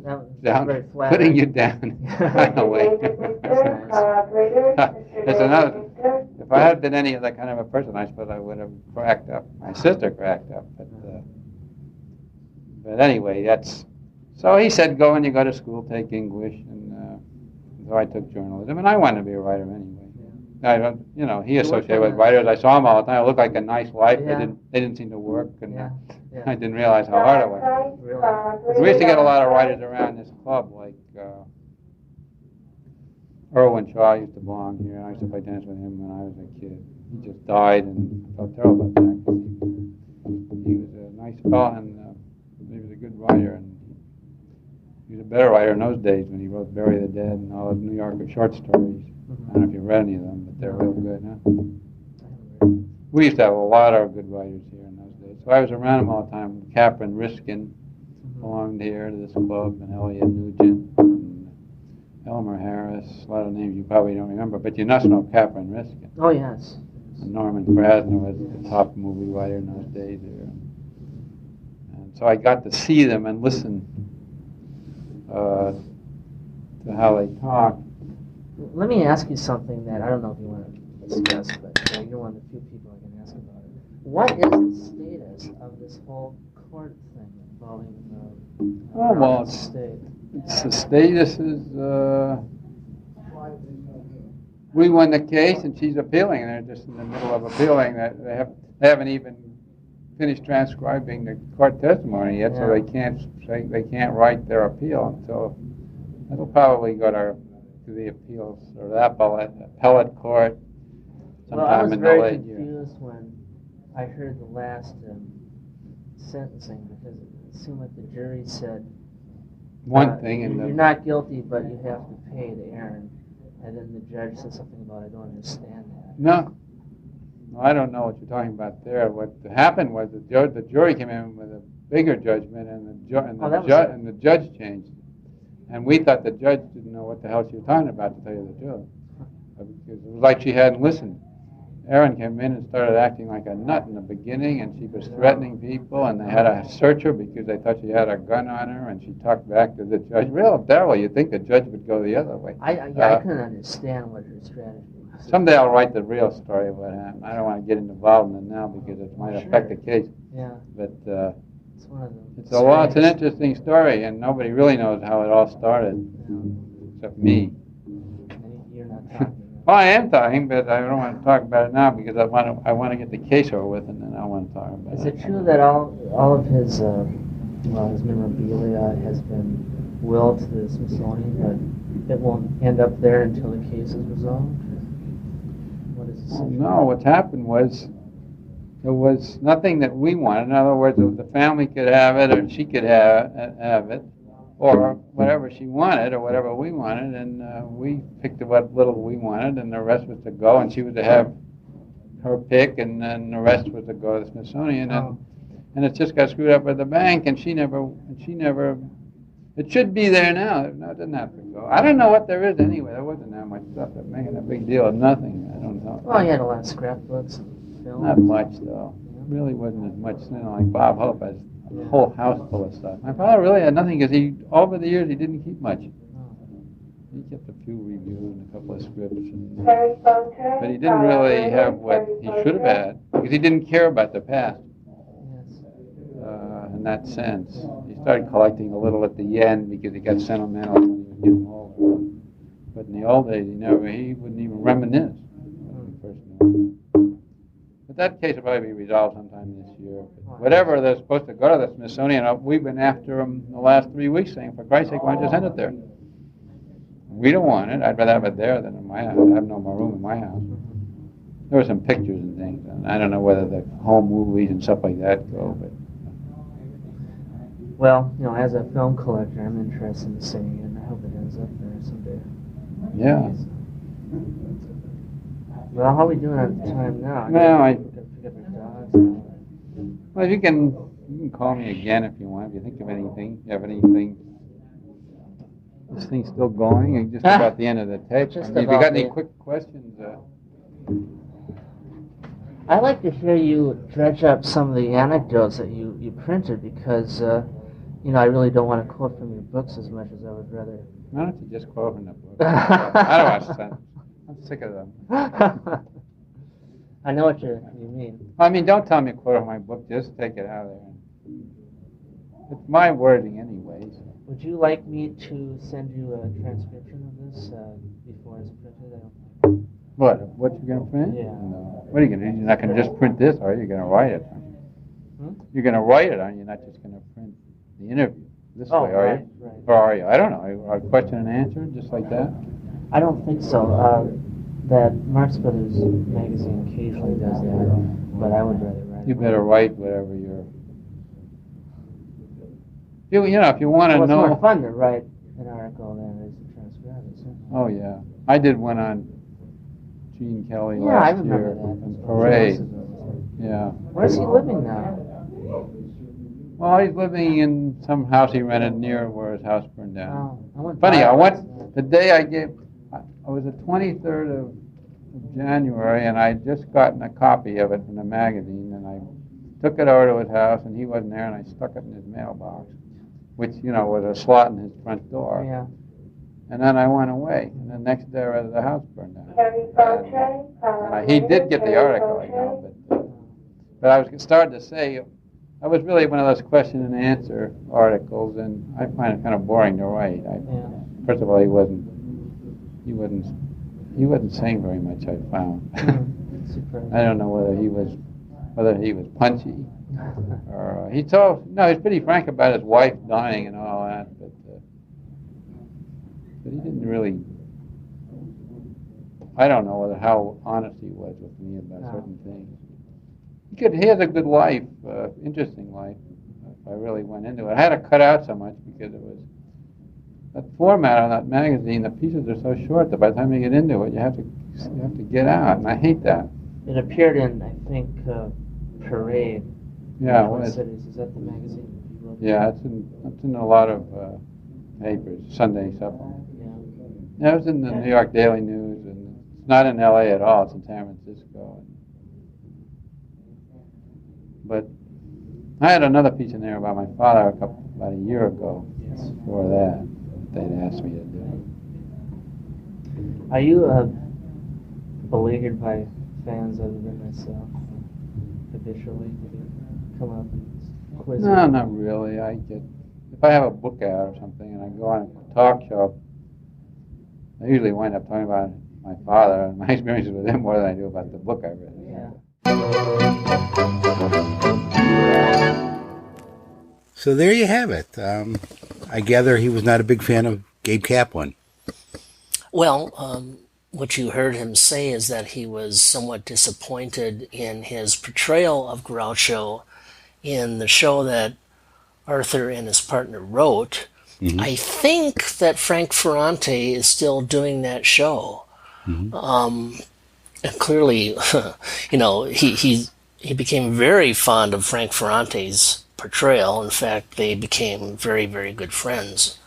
putting you down in a way. There's another. If I had been any other kind of a person, I suppose I would have cracked up. My sister cracked up, but anyway, that's. So he said, go and you go to school, take English, and so I took journalism, and I wanted to be a writer anyway. I don't, he associated with writers. I saw him all the time. It looked like a nice life. They didn't seem to work, and I didn't realize how hard it was. Really? We used to get a lot of writers around this club, like Irwin Shaw used to belong here. I used to play tennis with him when I was a kid. He just died, and I felt terrible about that. 'Cause he was a nice fellow, and he was a good writer, and he was a better writer in those days when he wrote Bury the Dead and all those New Yorker short stories. I don't know if you've read any of them, but they're real good, huh? We used to have a lot of good writers here in those days. So I was around them all the time. Capron Riskin belonged here to this club, and Elliot Nugent, and Elmer Harris, a lot of names you probably don't remember, but you must know Capron Riskin. Oh, yes. And Norman Krasner was the top movie writer in those days here. And so I got to see them and listen to how they talk. Let me ask you something that I don't know if you want to discuss, but you're one of the few people I can ask about it. What is the status of this whole court thing involving the state? The status is we won the case and she's appealing, and they're just in the middle of appealing. That they haven't even finished transcribing the court testimony yet, so they can't write their appeal until it'll probably go to the appeals or the appellate court sometime in the late year. I was very confused when I heard the last sentencing, because it seemed like the jury said one thing, and you're not guilty, but you have to pay to Aaron, and then the judge said something about, I don't understand that. No, I don't know what you're talking about there. What happened was the jury came in with a bigger judgment, and the judge changed. And we thought the judge didn't know what the hell she was talking about, to tell you the truth. Because it was like she hadn't listened. Erin came in and started acting like a nut in the beginning, and she was threatening people, and they had to search her because they thought she had a gun on her, and she talked back to the judge. Real terrible. You'd think the judge would go the other way. I couldn't understand what her strategy was. Someday I'll write the real story of what happened. I don't want to get involved in it now because it might affect the case. Yeah. But it's an interesting story, and nobody really knows how it all started, except me. You're not talking. Well, I am talking, but I don't want to talk about it now because I want to get the case over with, and then I want to talk about it. Is it true that all of his his memorabilia has been willed to the Smithsonian, but it won't end up there until the case is resolved? What is the situation? No, what's happened was there was nothing that we wanted. In other words, if the family could have it, or she could have it, or whatever she wanted, or whatever we wanted, and we picked what little we wanted, and the rest was to go, and she was to have her pick, and then the rest was to go to the Smithsonian, and it just got screwed up with the bank, and she never. It should be there now. No, it didn't have to go. I don't know what there is anyway. There wasn't that much stuff. That making a big deal of nothing. I don't know. Well, you had a lot of scrapbooks and films. Not much though. It really wasn't as much. Like Bob Hope has a whole house full of stuff. My father really had nothing because over the years he didn't keep much. He kept a few reviews and a couple of scripts, but he didn't really have what he should have had because he didn't care about the past. In that sense, he started collecting a little at the end because he got sentimental when he was getting older. But in the old days, he wouldn't even reminisce when he first knew. But that case will probably be resolved sometime this year. But whatever, they're supposed to go to the Smithsonian. We've been after them the last 3 weeks saying, for Christ's sake, why don't you send it there? We don't want it. I'd rather have it there than in my house. I have no more room in my house. There were some pictures and things, and I don't know whether the home movies and stuff like that go, but... Well, as a film collector, I'm interested in seeing it, and I hope it ends up there someday. Yeah. Well, how are we doing on time now? Well, I- gotta pick up your dogs now. Well, you can call me again if you want. If you think of anything, you have anything. This thing's still going. Just about the end of the tape. Just If you about got any the- quick questions, I'd like to hear you dredge up some of the anecdotes that you printed because, I really don't want to quote from your books as much as I would rather. why don't you just quote from the book? I don't want to send. I'm sick of them. I know what you mean. I mean, don't tell me to quote from my book. Just take it out of there. It's my wording, anyways. Would you like me to send you a transcription of this before it's printed? What you gonna print? Yeah. No. What are you gonna do? You're not gonna just print this, are you? You're gonna write it. Hmm? You're gonna write it, aren't you? Not just gonna print the interview this way, are right, you? right. Or are you? I don't know. A question and answer, just like that. I don't think so. That Marx Brothers magazine occasionally does that, but I would rather write. You better write whatever you're. If you want to Well, it's know. more fun to write an article than it is to transcribe it. So. Oh yeah, I did one on Gene Kelly Yeah, I last remember year. that. On Parade. Yeah. Where's he living now? Well, he's living in some house he rented near where his house burned down. Oh, I went Funny, by I it. went the day I was the 23rd of January, and I had just gotten a copy of it in the magazine, and I took it over to his house, and he wasn't there, and I stuck it in his mailbox, which, was a slot in his front door. Yeah. And then I went away, and the next day the house burned down. And he did get the article, I know, but I was starting to say, that was really one of those question and answer articles, and I find it kind of boring to write. Yeah. First of all, he wasn't saying very much, I found. Super. I don't know whether he was punchy, or he's pretty frank about his wife dying and all that, but he didn't really. I don't know how honest he was with me about certain things. He has a good life, interesting life. If I really went into it, I had to cut out so much because it was that format on that magazine. The pieces are so short that by the time you get into it, you have to get out, and I hate that. It appeared in, I think, Parade. Yeah, Twin well, Cities. Is that the magazine you wrote? yeah, it's in a lot of papers, Sunday supplement. Yeah. Yeah, it was in the New York Daily News, and it's not in L.A. at all. It's in San Francisco. But I had another piece in there about my father about a year ago. Yes. Before that, they'd asked me to do. Are you beleaguered by fans other than myself? Habitually, do you come up and quiz? No, not really. If I have a book out or something and I go on a talk show, I usually wind up talking about my father and my experiences with him more than I do about the book I read. Yeah. So there you have it. I gather he was not a big fan of Gabe Kaplan. Well, what you heard him say is that he was somewhat disappointed in his portrayal of Groucho in the show that Arthur and his partner wrote. Mm-hmm. I think that Frank Ferrante is still doing that show. Mm-hmm. And clearly, he became very fond of Frank Ferrante's portrayal. In fact, they became very, very good friends.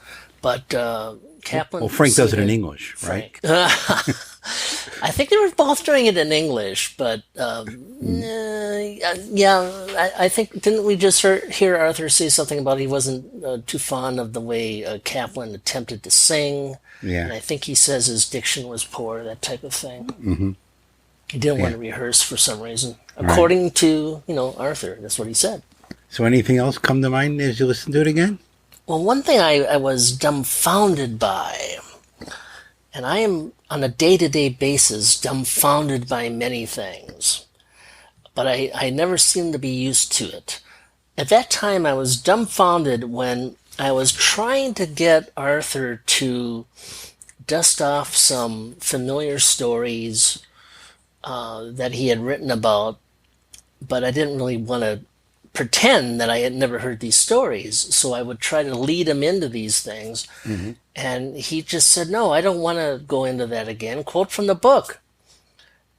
But Kaplan... Well, Frank does it in English, right? I think they were both doing it in English, but I think, didn't we just hear Arthur say something about he wasn't too fond of the way Kaplan attempted to sing? Yeah. And I think he says his diction was poor, that type of thing. Mm-hmm. He didn't want to rehearse for some reason. According to, Arthur, that's what he said. So anything else come to mind as you listen to it again? Well, one thing I was dumbfounded by, and I am on a day-to-day basis dumbfounded by many things, but I never seem to be used to it. At that time, I was dumbfounded when I was trying to get Arthur to dust off some familiar stories that he had written about, but I didn't really want to pretend that I had never heard these stories, so I would try to lead him into these things. Mm-hmm. And he just said, no, I don't want to go into that again. Quote from the book.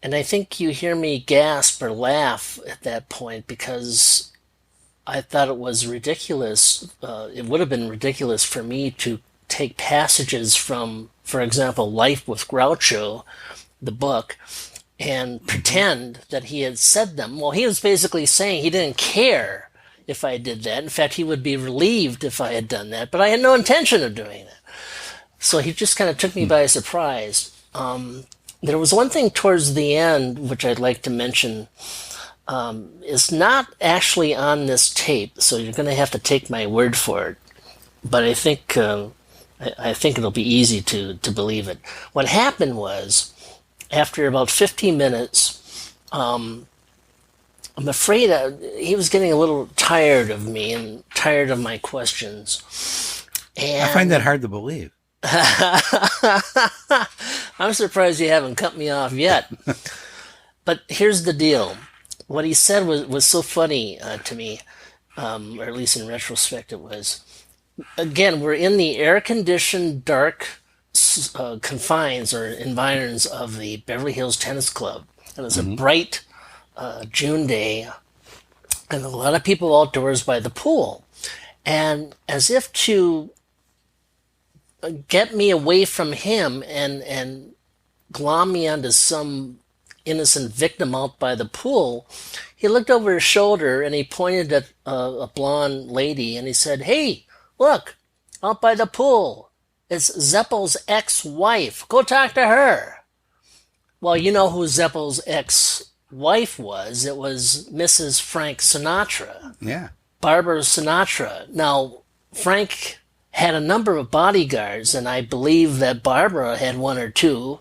And I think you hear me gasp or laugh at that point because I thought it was ridiculous. It would have been ridiculous for me to take passages from, for example, Life with Groucho, the book, and pretend that he had said them. Well, he was basically saying he didn't care if I did that. In fact, he would be relieved if I had done that, but I had no intention of doing that. So he just kind of took me by surprise. There was one thing towards the end, which I'd like to mention, is not actually on this tape, so you're going to have to take my word for it. But I think it'll be easy to believe it. What happened was, after about 50 minutes, I'm afraid he was getting a little tired of me and tired of my questions. And I find that hard to believe. I'm surprised you haven't cut me off yet. But here's the deal. What he said was so funny to me, or at least in retrospect it was. Again, we're in the air-conditioned, dark confines or environs of the Beverly Hills Tennis Club. It was a bright June day, and a lot of people outdoors by the pool. And as if to get me away from him and glom me onto some innocent victim out by the pool, he looked over his shoulder and he pointed at a blonde lady and he said, "Hey, look, out by the pool. It's Zeppel's ex-wife. Go talk to her." Well, you know who Zeppel's ex-wife was. It was Mrs. Frank Sinatra. Yeah. Barbara Sinatra. Now, Frank had a number of bodyguards, and I believe that Barbara had one or two.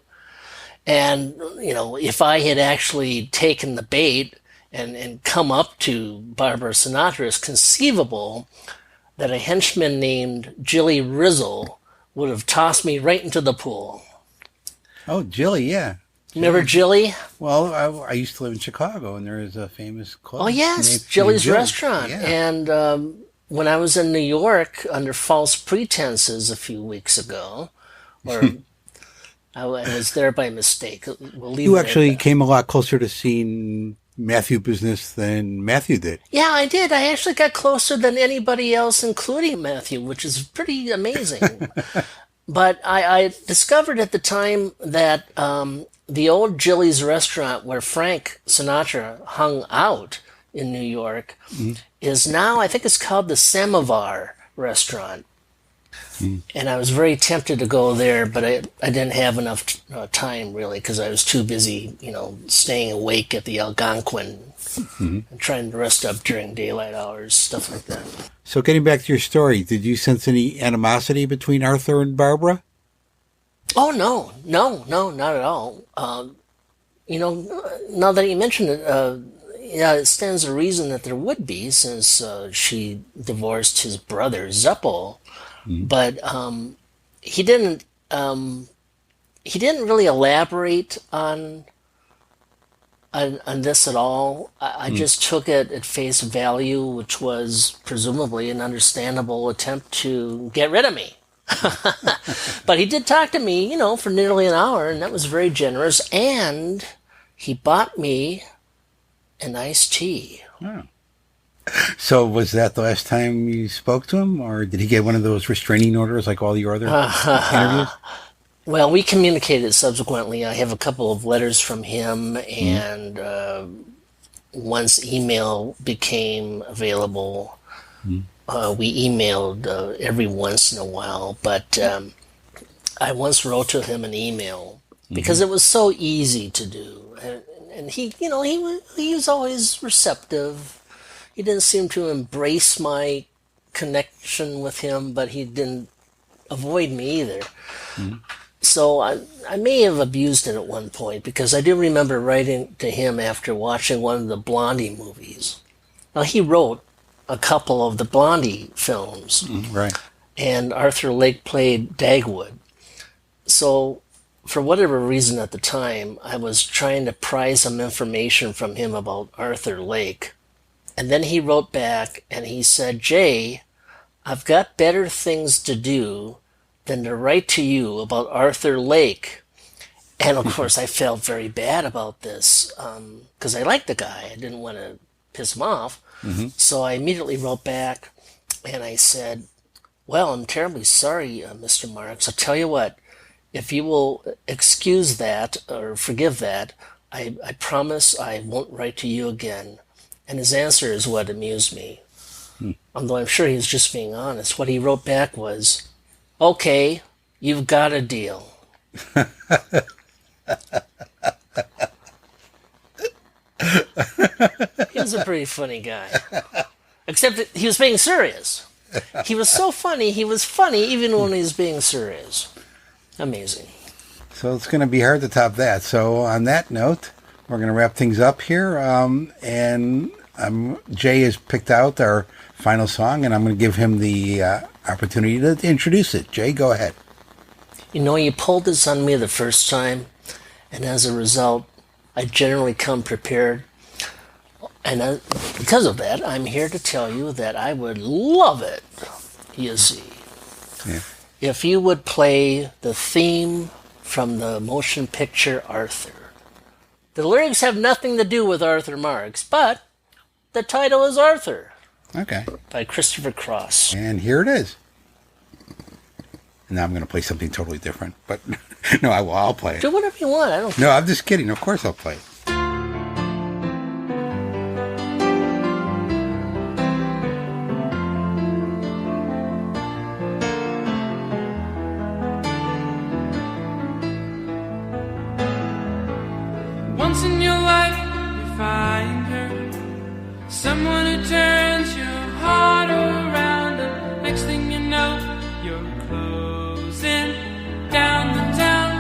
And, you know, if I had actually taken the bait and come up to Barbara Sinatra, it's conceivable that a henchman named Jilly Rizzle would have tossed me right into the pool. Oh, Jilly, yeah. Remember Jilly? Well, I used to live in Chicago, and there is a famous club. Oh, yes, Jilly's Restaurant. Yeah. And when I was in New York under false pretenses a few weeks ago, or I was there by mistake. We'll leave you actually came a lot closer to seeing Matthew business than Matthew did. Yeah, I did. I actually got closer than anybody else, including Matthew, which is pretty amazing. But I discovered at the time that the old Jilly's Restaurant where Frank Sinatra hung out in New York is now, I think it's called the Samovar Restaurant. And I was very tempted to go there, but I didn't have enough time, really, because I was too busy, staying awake at the Algonquin and trying to rest up during daylight hours, stuff like that. So getting back to your story, did you sense any animosity between Arthur and Barbara? Oh, no, not at all. Now that you mention it, it stands to reason that there would be, since she divorced his brother, Zeppel. But he didn't really elaborate on this at all. I just took it at face value, which was presumably an understandable attempt to get rid of me. But he did talk to me, for nearly an hour, and that was very generous. And he bought me an iced tea. Oh. So was that the last time you spoke to him, or did he get one of those restraining orders like all your other interviews? Well, we communicated subsequently. I have a couple of letters from him, and once email became available, we emailed every once in a while. But I once wrote to him an email because it was so easy to do, and he was always receptive. He didn't seem to embrace my connection with him, but he didn't avoid me either. So I may have abused it at one point, because I do remember writing to him after watching one of the Blondie movies. Now, he wrote a couple of the Blondie films. Right. And Arthur Lake played Dagwood. So for whatever reason at the time, I was trying to pry some information from him about Arthur Lake. And then he wrote back and he said, "Jay, I've got better things to do than to write to you about Arthur Lake. And of course, I felt very bad about this because I liked the guy. I didn't want to piss him off. So I immediately wrote back and I said, well, I'm terribly sorry, Mr. Marx. I'll tell you what, if you will excuse that or forgive that, I promise I won't write to you again. And his answer is what amused me. Although I'm sure he was just being honest. What he wrote back was, okay, you've got a deal. He was a pretty funny guy. Except that he was being serious. He was so funny, he was funny even when he was being serious. Amazing. So it's going to be hard to top that. So on that note, we're going to wrap things up here. And Jay has picked out our final song, and I'm going to give him the opportunity to introduce it. Jay, go ahead. You know, you pulled this on me the first time, and as a result, I generally come prepared. And because of that, I'm here to tell you that I would love it, you see, if you would play the theme from the motion picture Arthur. The lyrics have nothing to do with Arthur Marx, but the title is Arthur. Okay. By Christopher Cross. And here it is. Now I'm going to play something totally different, but no, I'll play it. Do whatever you want. I don't care. No, I'm just kidding. Of course I'll play it. Once in your life you find her, someone who turns your heart around, and next thing you know you're closing down the town.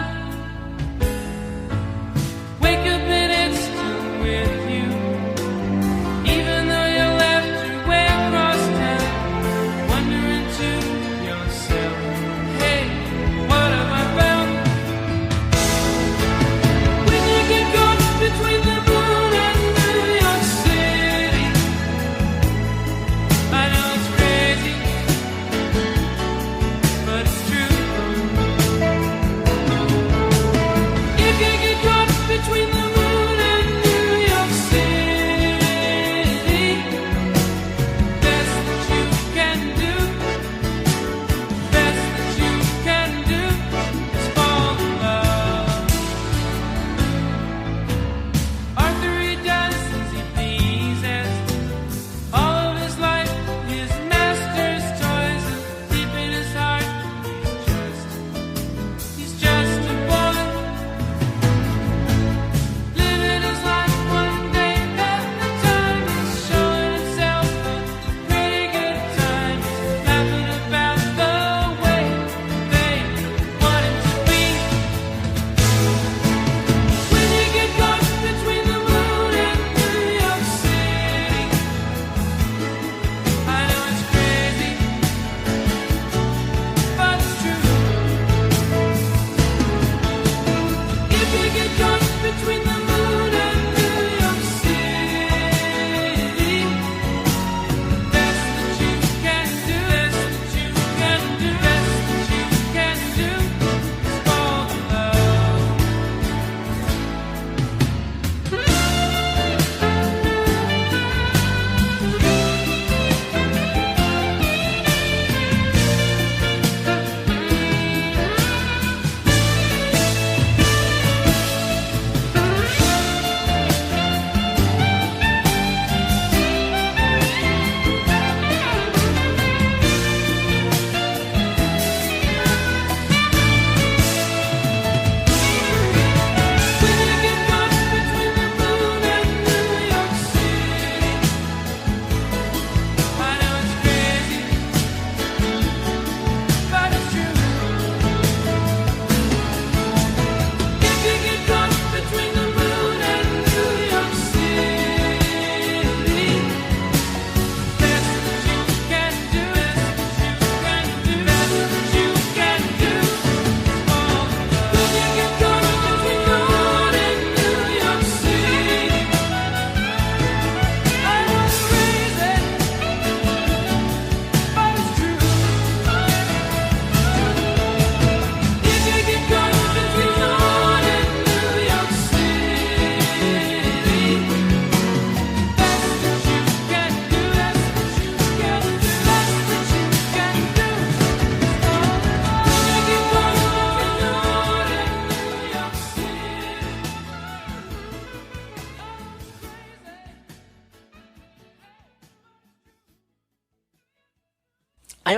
Wake up and it's still with you, even though you left your way across town. Wondering to yourself, hey, what have I found? When you get caught between the moon and New York City, I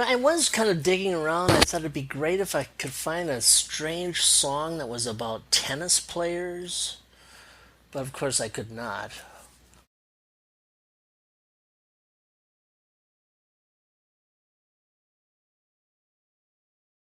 I was kind of digging around. I thought it'd be great if I could find a strange song that was about tennis players, but of course I could not.